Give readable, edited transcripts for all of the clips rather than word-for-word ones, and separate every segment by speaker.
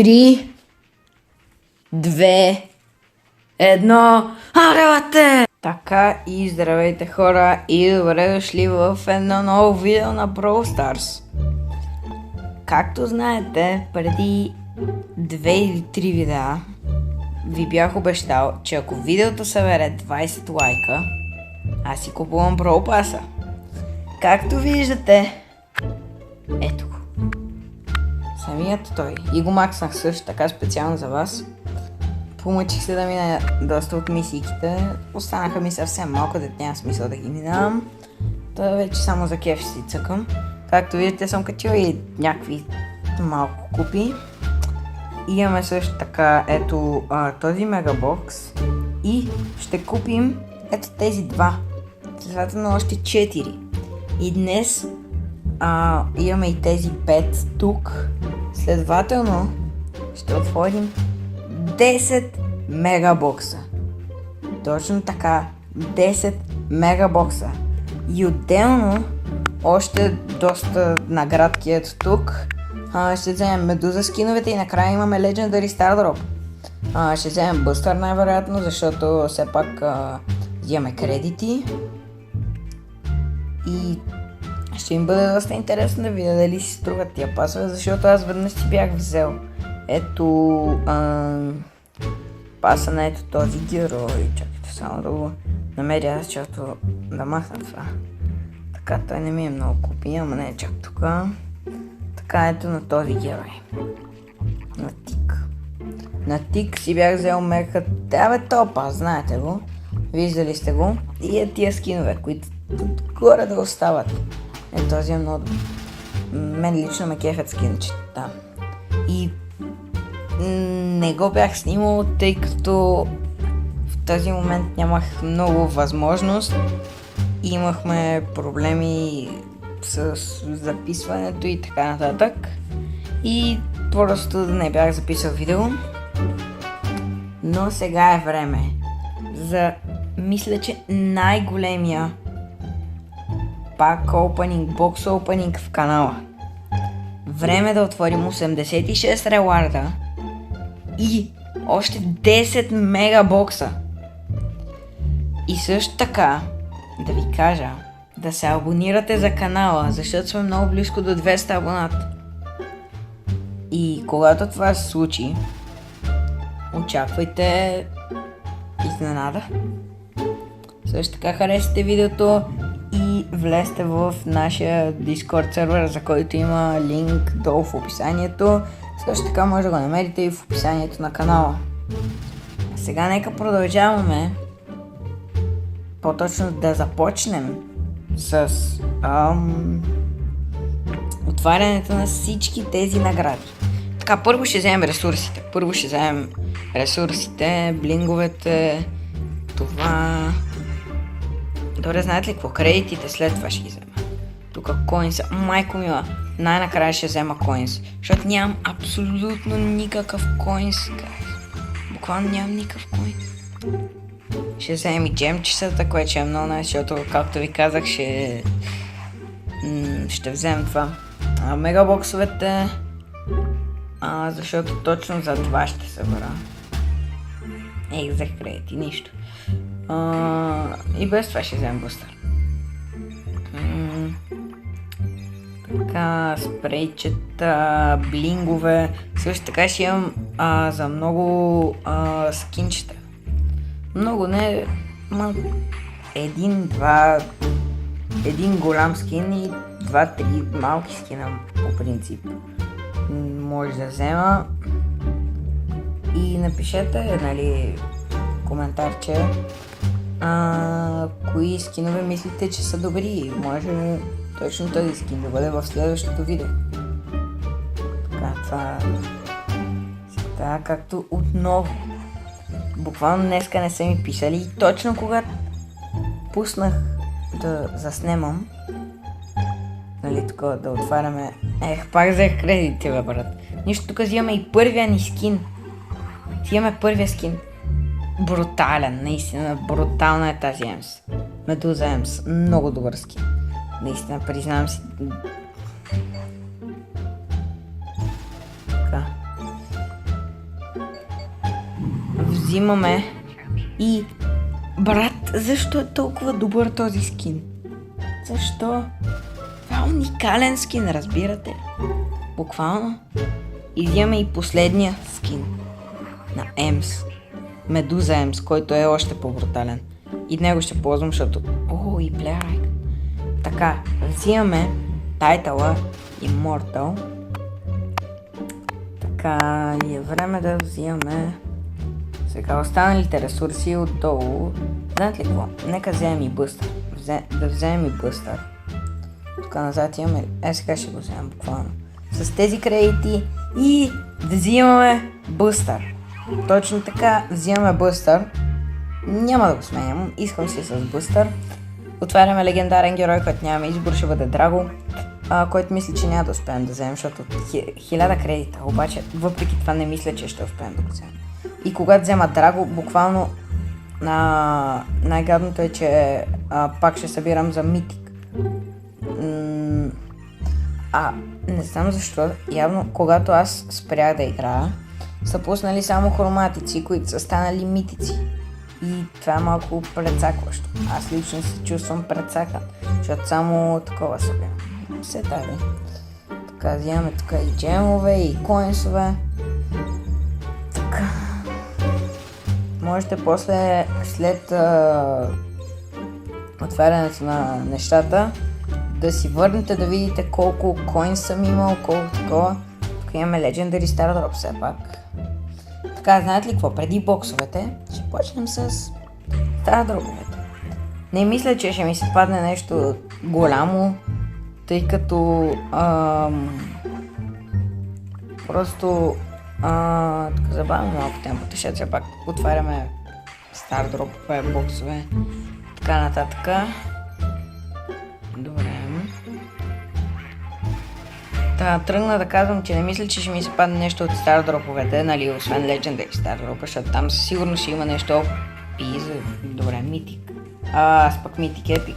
Speaker 1: 3, 2, 1. Арелате! Така и здравейте хора и добре дошли в едно ново видео на Brawl Stars. Както знаете, преди 2 или 3 видеа ви бях обещал, че ако видеото събере 20 лайка, аз си купувам Brawl Pass-а. Както виждате, ето го. Самият той. И го макснах също така специално за вас. Помъчих се да мина доста от мисийките. Останаха ми съвсем малко, да няма смисъл да ги минавам. Та вече само за кеф си цъкам. Както виждате, съм качил и някакви малко купи. Имаме също така ето този мегабокс. И ще купим ето тези два. Следователно още 4. И днес имаме и тези 5 тук. Следователно ще отворим 10 мегабокса. Точно така, 10 мегабокса. И отделно още доста наградки ето тук. Ще вземем медуза скиновете и накрая имаме Legendary Star Drop. Ще вземем бъстър най-вероятно, защото все пак имаме кредити. И ще им бъде доста интересно да видя дали си струват тия пасове, защото аз веднъж си бях взел. Ето паса на ето този герой. Чакайте само да го намеря, защото да махна това. Така, той не ми е много купи, ама не е чак тук. Така, ето на този герой. На Тик. На Тик си бях взел меха. Абе, топ пас, знаете го. Виждали сте го. И е тия скинове, които горе да остават. Е, този е много добър. Мен лично ме кефят скинчета. И не го бях снимал, тъй като в този момент нямах много възможност. Имахме проблеми с записването и така нататък. И просто не бях записал видео. Но сега е време за, мисля, че най-големия пак опенинг, бокс опенинг в канала. Време да отворим 86 рeward и още 10 мегабокса. И също така да ви кажа да се абонирате за канала, защото сме много близко до 200 абоната. И когато това се случи, очаквайте изненада. Също така харесайте видеото и влезте в нашия Discord сервер, за който има линк долу в описанието. Също така може да го намерите и в описанието на канала. А сега нека продължаваме, по-точно да започнем с отварянето на всички тези награди. Така, първо ще вземем ресурсите. Блинговете, това. Добре, знаете ли какво? Кредитите след това ще ги взема. Тук коинса. Майко мила, най-накрая ще взема коинс. Защото нямам абсолютно никакъв коинс. Буквално нямам никакъв коинс. Ще вземем и джемчесата, което ще е много най, защото, както ви казах, ще вземем това. Мегабоксовете, защото точно за това ще събера. Взех кредити, нищо. И без това ще вземем бустър. Така, спрейчета, блингове. Също така ще имам за много скинчета. Много не, един голям скин и 2-3 малки скина по принцип. Може да взема. И напишете, нали, коментарче кои скинове мислите, че са добри. Може точно този скин да бъде в следващото видео. Така, това сега както отново. Буквално днеска не са ми писали и точно когато пуснах да заснемам, нали, тук да отваряме. Пак взех кредитите, бе, брат. Нищо, тук взимаме и първия ни скин. Взимаме първия скин. Брутален, наистина, брутална е тази Емс. Медуза Емс, много добър скин. Наистина, признавам си. Така. взимаме и... Брат, защо е толкова добър този скин? Защо? Това е уникален скин, разбирате ли? Буквално. И взимаме и последния скин на Емс. Медуза Емс, който е още по-брутален. И него ще ползвам, защото... О, и плеерайк. Така, взимаме тайтъла Immortal. Така, и е време да взимаме сега останалите ресурси отдолу. Знаете ли какво? Нека вземем и бъстър. Да вземем и бъстър. Тук назад имаме... Сега ще го вземем буквално. С тези кредити и да взимаме бъстър. Точно така, взимаме бъстър. Няма да го сменям, искам си с бъстър. Отваряме легендарен герой, който нямаме избор, ще бъде Драго, който мисля, че няма да успеем да вземем, защото 1000 кредита, обаче въпреки това не мисля, че ще успеем да го вземем. И когато взема Драго, буквално най-гадното е, че пак ще събирам за митик. Не знам защо, явно когато аз спрях да играя, са пуснали само хроматици, които са станали митици. И това е малко прецакващо. Аз лично се чувствам прецакан, защото само такова събирам. Все тази. Така, взимаме тук и джемове, и коинсове. Така. Можете после, след отварянето на нещата, да си върнете да видите колко коинс съм имал, колко такова. Тук имаме Legendary Star Drop все пак. Така, знаете ли какво? Преди боксовете ще почнем с Star Drop-овете. Не мисля, че ще ми се падне нещо голямо, тъй като просто така забавим малко темпото, ще все пак отваряме Star Drop-ове, боксове, така нататък. Добре. Тръгна да казвам, че не мисля, че ще ми се падне нещо от Star Drop-овете, нали, освен Legendary Star Drop, защото там сигурно ще има нещо и за... Добре, Митик. Аз пък Митик Епик.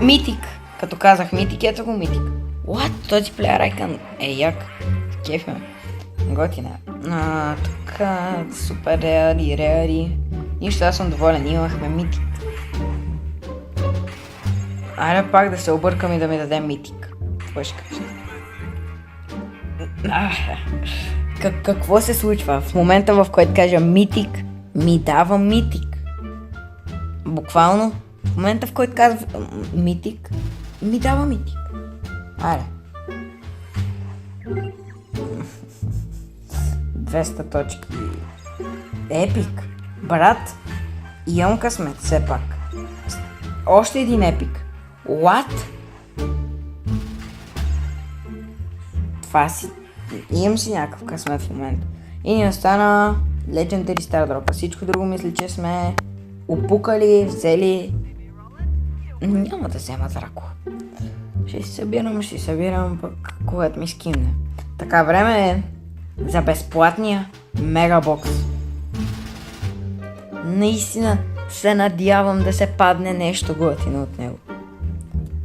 Speaker 1: Митик. Като казах Митик, ето го Митик. What? Този плеер айкън е як. Кеф ме. Готина. Тук супер реари. Нищо, аз съм доволен. Имахме Митик. Айде пак да се объркам и да ми даде Митик. Какво ще кажа? Какво се случва? В момента, в който кажа Митик, ми дава Митик. Буквално, в момента, в който казва Митик, ми дава Митик. Айде. 200 точки. Епик. Брат, имам късмет все пак. Още един епик. What? Това си... Имам си някакъв късмет в момента. И ни остана Legendary Star Drop. Всичко друго мисля, че сме опукали, взели... Няма да взема Драко. Ще си събирам пък когато ми скимне. Така, време е за безплатния мегабокс. Наистина се надявам да се падне нещо готино от него.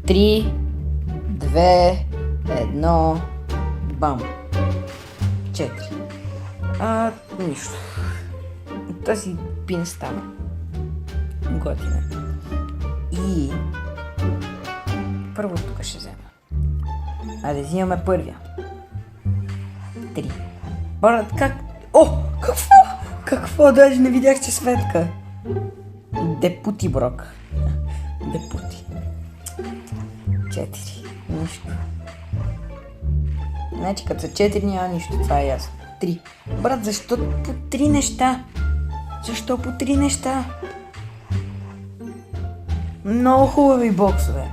Speaker 1: 3, 2, 1, бам. 4. Нищо. Тази пин става. Готина. И... Първо тук ще взема. Айде, взимаме първия. 3. Брат, как... О! Какво? Какво? Даже не видях, че светка. Депути, брок. Депути. 4. Нищо. Значи като са 4 няма нищо, това е ясно. 3. Брат, защо по 3 неща? Защо по 3 неща? Много хубави боксове.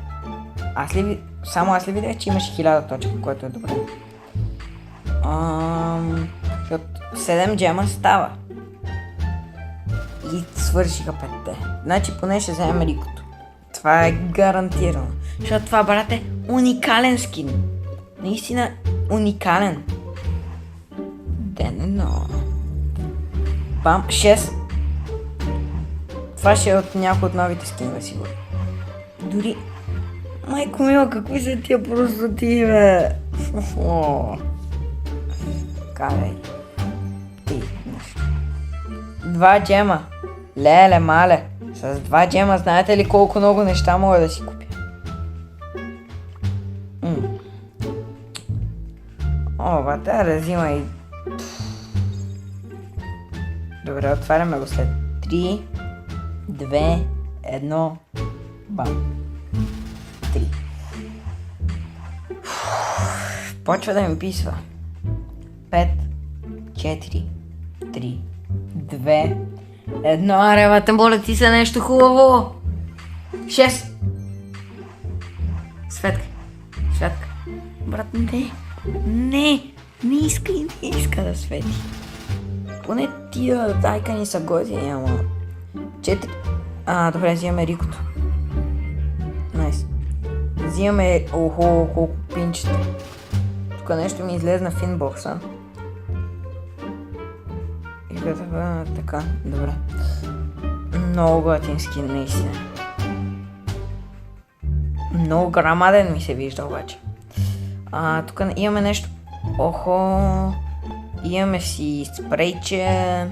Speaker 1: Само аз ли видях, че имаш 1000 точки, което е добре. Защото 7 джема става. И свършиха 5-те. Значи поне ще вземем Рикото. Това е гарантирано. Защото това, брат, е уникален скин. Наистина уникален. Дено. Бам, 6. Това ще е от някои от новите скинове, сигурно. Дори... Майко мила, какви са тия простоти, бе? Карай. Ти, нищо. 2 джема. Леле, мале. С 2 джема знаете ли колко много неща мога да си купя? О, бата, да взима и... Добре, отваряме го след 3, 2, 1, бам. 3. Почва да ми писва. 5, 4, 3, 2, 1. Аре, бате, моля ти се нещо хубаво. 6. Светка. Брат, не иска да свети. Поне тия айкани са готини, ама... 4... добре, взимаме Рикото. Найс. Взимаме... Охо, колко пинчета. Тук нещо ми излезна в инбокса. И така, добре. Много готин скин, наистина. Много грамаден ми се вижда обаче. Тук имаме нещо. Охо. Имаме си спрейче.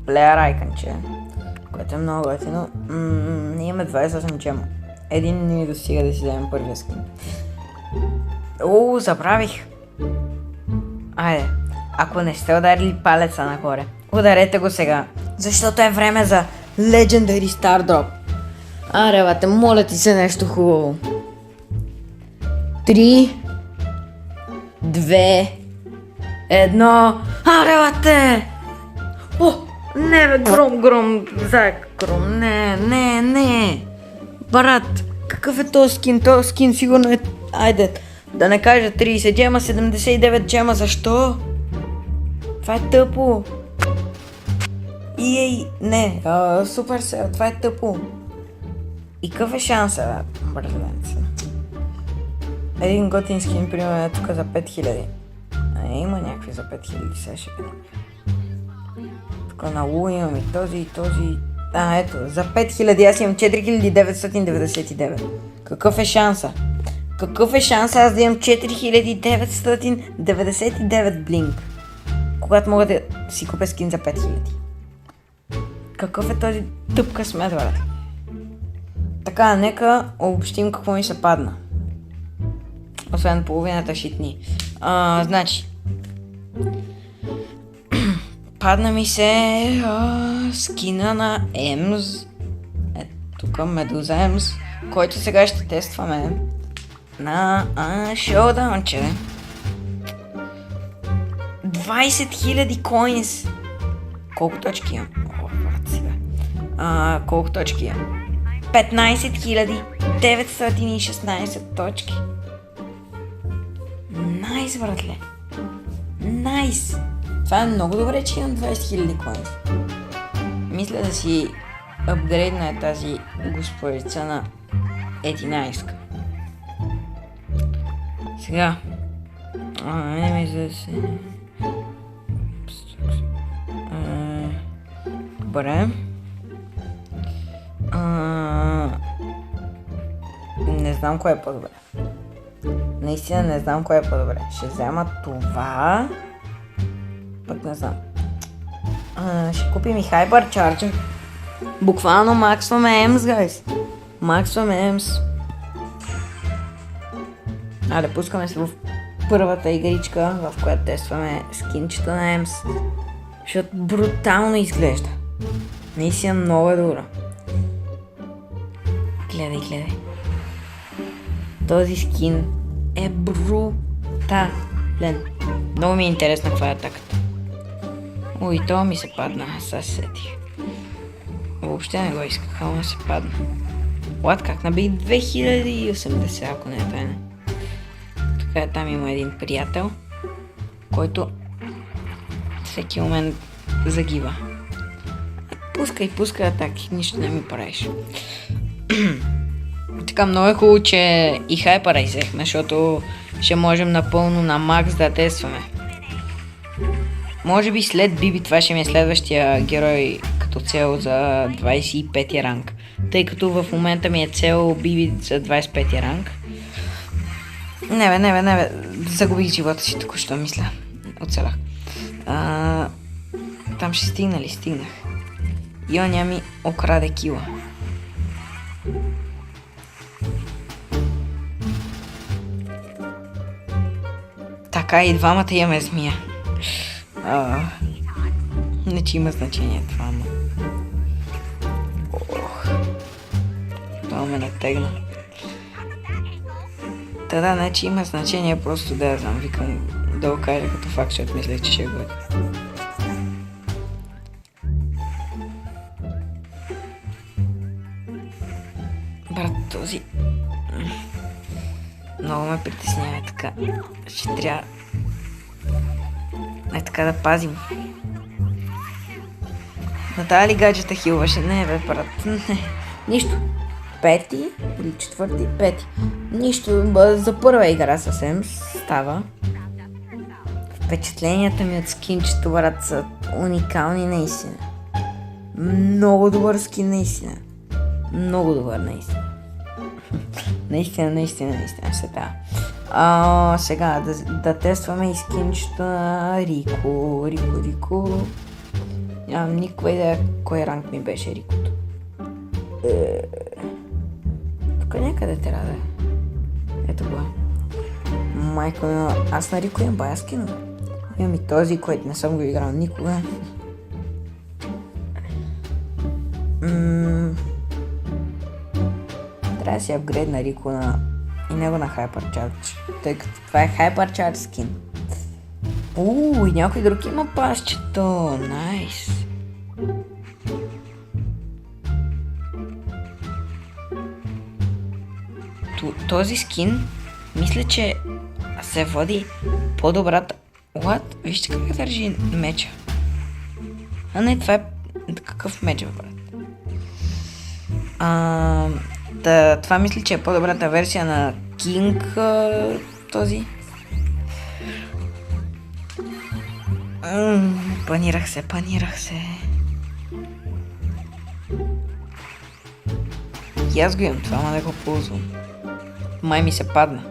Speaker 1: Плеер айкънче. Което е много готино. Имаме 28 джема. Един ни достига да си вземем първия скин. Забравих. Айде. Ако не сте ударили палеца нагоре, ударете го сега. Защото е време за Legendary Star Drop. Аре, бате, моля ти се нещо хубаво. 3, 2, 1. Аре, бате! О, не бе, гром, заек, гром, не. Брат, какъв е този скин? Този скин сигурно е... Айде, да не кажа 30 джема, 79 джема, защо? Това е тъпо. Не, Supercell, това е тъпо. И какъв е шанса, братленце? Един готин скин, примерно, е тук за 5000. Има някакви за 5000, сега ще видим. Тук на Лу имам и този. Ето, за 5000 аз имам 4999. Какъв е шанса? Какъв е шанса аз да имам 4999 блинк? Когато мога да си купя скин за 5000. Какъв е този тъп късмет, брат? Така, нека обобщим какво ми се падна. Освен половината шитни. Значи. Падна ми се скина на Емс. Тук Медуза Емс, който сега ще тестваме на шоудаунче. 20 000 коинс. Колко точки имам? Колко точки имам? 15 916 точки. Найс, братле. Найс. Това е много добре, че имам 20 000 коинс. Мисля да си апгрейдна тази господица на 11. Сега. Не мисля да се... Добре. Не знам кое е по-добре. Наистина не знам кое е по-добре. Ще взема това. Пък не знам. Ще купим и Hypercharger. Буквално максваме Емс, гайс. Максваме Емс. Аре, пускаме се в първата игричка, в която тестваме скинчета на Емс. Защото брутално изглежда. Наистина много е добро. Гледай. Този скин е брутален. Много ми е интересна каква е атаката. Ой, то ми се падна, сега се сетих. Въобще не го исках, ама се падна. Лад, как наби 2080, ако не е тайна. Така, там има един приятел, който всеки момент загива. Пускай атаки, нищо не ми правиш. Така, много е хубаво, че и хайпера изехме, защото ще можем напълно на макс да тестваме. Може би след Биби това ще ми е следващия герой като цел за 25 ранг. Тъй като в момента ми е цел Биби за 25 ранг. Не бе, загубих живота си току-що, мисля. Оцелах. Там ще стигна ли? Стигнах. Йоня ми украде кила. Така и двамата имаме змия. Не че има значение това, ама. Това ме натегна. Да, не че има значение, просто да я знам. Викам да го кажа като факт, защото мисля, че ще го е. Брат, този... Много ме притеснява така. Ще трябва... така да пазим. На тази ли гаджета хилваше? Не, бе, брат. Не. Нищо. Пети или четвърти? Пети. Нищо. За първа игра съвсем става. Впечатленията ми от скинчето, брат, са уникални наистина. Много добър скин, наистина. Много добър, наистина. Наистина, все така. Сега да тестваме и скинчето на Рико. Нямам никаква идея кой ранг ми беше Рикото. Тук някъде трябва да е. Ето го. Майко, аз на Рико имам бая скинове. Имам и този, който не съм го играл никога. Трябва да си апгрейд на Рико и него на Hyper Charge, тъй като това е Hyper Charge скин. И някой друг има пасчето. Найс. Този скин, мисля, че се води по-добрата... What? Вижте как държи меча. Не, това е какъв меч, брат. Това мисля, че е по-добрата версия на King този. Панирах се. И аз го имам това, ама да го ползвам. Май ми се падна.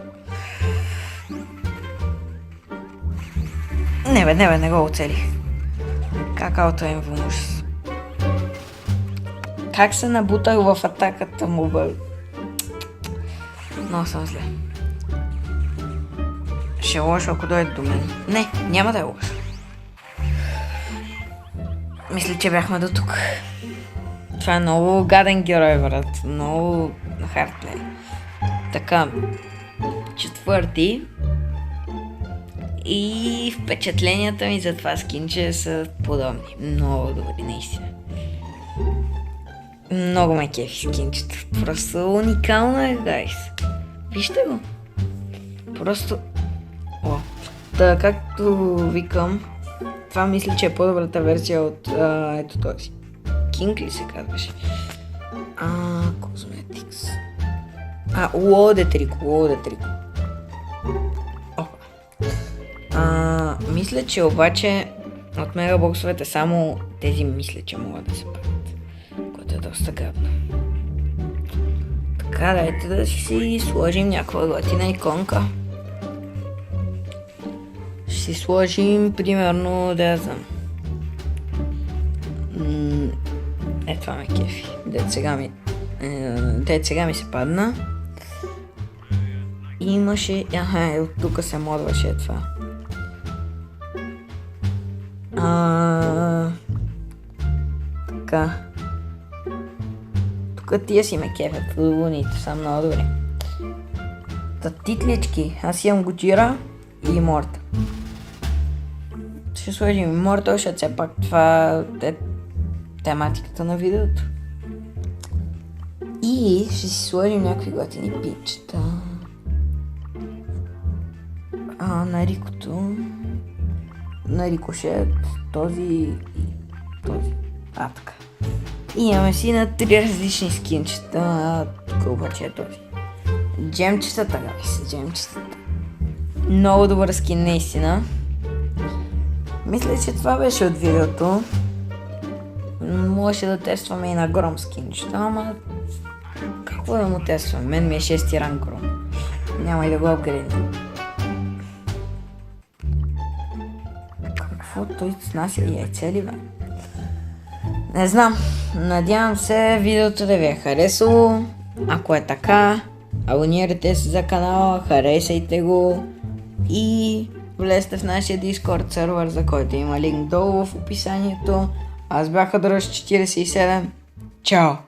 Speaker 1: Не го оцелих. Как аутоимвам ужас. Как се набутах в атаката му, бе? Много съм зле. Ще е лошо, ако дойде до мен. Не, няма да е лошо. Мисля, че бяхме до тук. Това е много гаден герой, брат. Много хардплей. Така, четвърти. И впечатленията ми за това скинче са подобни. Много добри, наистина. Много ме кефи скинчето. Просто уникално е, гайс. Вижте го. Просто... Та, както викам, това мисля, че е по-добрата версия от ето този. King ли се казваше? Cosmetics. Лоудетрико. Мисля, че обаче от мегабоксовете само тези мисля, че могат да се правят. Което е доста гадно. Така, дайте да си сложим някаква готина иконка. Ще си сложим примерно, да я знам. Това ме кефи. Дет сега ми се падна. Имаше... от тук се модваше това. Така. Тук тия си ме кефят. Луните са много добри. Та титлички. Аз имам Годжира и Immortal. Ще сложим Immortal, защото все пак това е тематиката на видеото. И ще си сложим някакви готини пичета. На Рикото. На Рикошет. Този и този. Така. И имаме си на 3 различни скинчета. Тук обаче е този. Джемчетата, гайс. Джемчетата. Много добър скин, наистина. Мисля, че това беше от видеото. Можеше да тестваме и на Гром скинчета, ама... Какво да му тестваме? Мен ми е 6 ранг Гром. Няма и да го апгрейдим. Какво той снася яйца ли бе? Не знам. Надявам се видеото да ви е харесало. Ако е така, абонирайте се за канала, харесайте го и влезте в нашия Discord сервер, за който има линк долу в описанието. Аз бях Дръж 47. Чао!